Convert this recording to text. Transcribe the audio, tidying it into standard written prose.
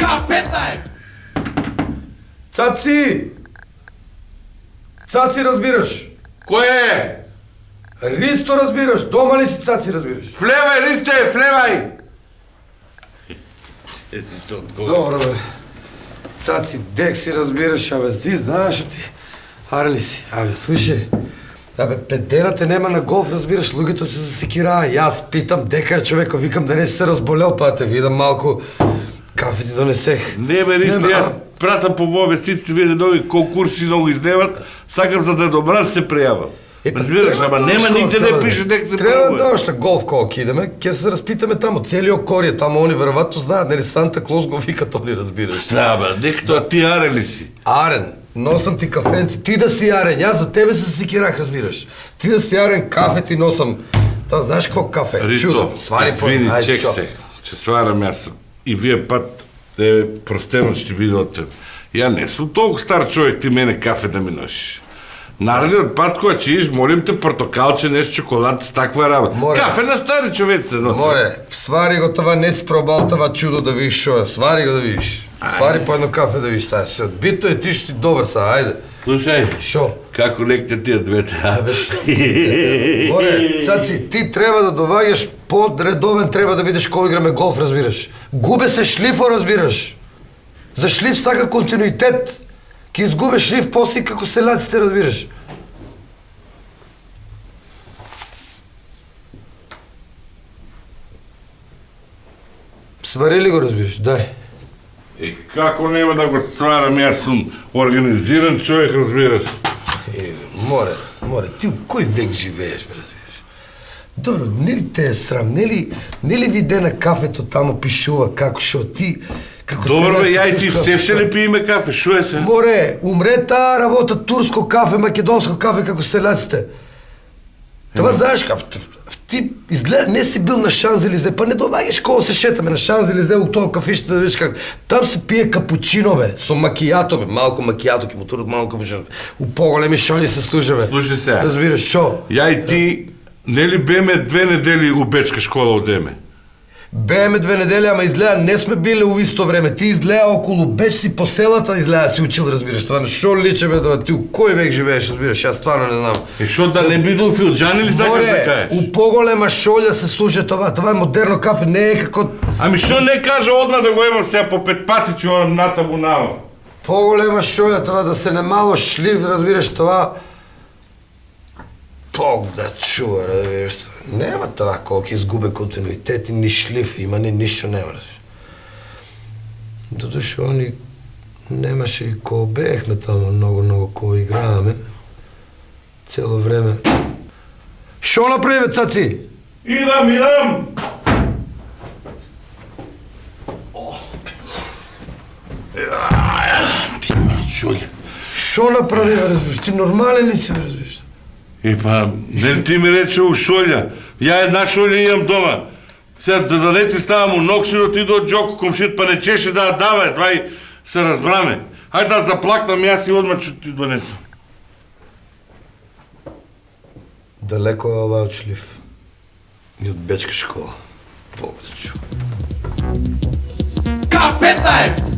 K15! Цаци! Цаци разбираш? Кое е? Ристо разбираш? Дома ли си, Цаци разбираш? Влевай, Ристе, влевай! Добро, бе. Цаци, дек си разбираш, абе, ти знаеш ти. Аре ли си? Абе, слушай. Абе, 5 дена те нема на голф, разбираш, луѓето се засекираа. И аз питам дека човека, викам да не се разболел, па те видам малко кафе ти донесех. Не, бе, Ристе, аз пратам по вестиците, виде нови конкурси много изневат, сакам за да е добра да се приявам. Разбираш, ама нема никде да пише дека се Трябва приявам. да дойш на голф колко идеме, ке се разпитаме тамо, цели окория, тамо они вероятно знаят, нали Санта Клос го викат, они разбираш. Да, бе, дехто, ти арен ли си? Арен, носам ти кафенци, ти да си арен, аз за тебе се секирах, разбираш. Ти да си арен, кафе ти носам. Та знаеш какво кафе? Рито, Чудо, свари по... извини, Айде, чек шо. се, че сварам аз. И вие път, те простено ще биде от теб. Я не съм толкова стар човек, ти мене кафе да ми носиш. Нарали от пат, кога че иш, молим те портокалче, нещо чоколад с таква работа. Море. Кафе на стари човек се носи. Море, свари го това, не си пробал това чудо да видиш шо е. Свари го да видиш. Свари по едно кафе да видиш сега. Ще отбито е, ти ще си добър сега, айде. Слушай, Шо? како лекте тия двете, а? Море, Цаци, ти трябва да довагаш по-редовен, трябва да видиш кой играме голф, разбираш. Губе се шлифо, разбираш. За шлиф сака континуитет. Ки изгубеш шлиф после како селяците, разбираш. Свари ли го, разбираш? Дай. Како нема да го сварам, аз съм организиран човек, разбираш. Море, ти в кой век живееш, бе, разбираш? Добро, не ли те е срам, не ли виде на кафето тамо пишува како шо ти, како Добро, бе, селяците ја и ти тушка, се ще шо? ли пиеме кафе, шо е се? Море, умре таа работа турско кафе, македонско кафе како селяците. Това знаеш како, ти изгледа не си бил на Шанзелизе, па не довагаш кога се шетаме на Шанзелизе у тоа кафиште, да видиш как. Там се пие капучино, бе, со макијато, бе, малко макијато, ке му турат малко капучино. У поголеми шони се служа, бе. Слушай сега. Разбираш, шо? Ја и ти, нели беме 2 недели у бечка школа одеме? Бееме 2 недели, ама изгледа не сме били у исто време. Ти изгледа около Беч си по селата, изгледа си учил, разбираш. Това на шо личе, бе, да ти у кој век живееш, разбираш, аз стварно не знам. И шо да не биде у Филджани ли сакаш да Море, кажеш? у поголема шолја се слуша това. Това е модерно кафе, не е како... Ами шо не кажа одма да го имам сега по 5 пати, че одам натаму нама? Поголема шолја, това да се не мало шлив, разбираш, това... Бог да чува, разбираш, това. Нема това колко изгубе континуитет и ни шлиф, има ни нищо нема, разбираш. Додуше, они немаше и ко беехме тамо много ко играаме. Цело време. Шо направи, бе, Цаци? Идам! Шолja. Шо направи, бе, разбираш? Ти нормален ли си, бе, разбираш? Па, нели ти ми рече у шолja? Ја една шолja имам дома. Сега да не ти ставам у нокши, отиду од Джоко комшит, па не чеше да ја дава, това и се разбраме. Хајде да заплакнам и аз и одма ќе ти донесам. Далеко е ова од шлиф. И од бечка школа. Бог да чува. K15!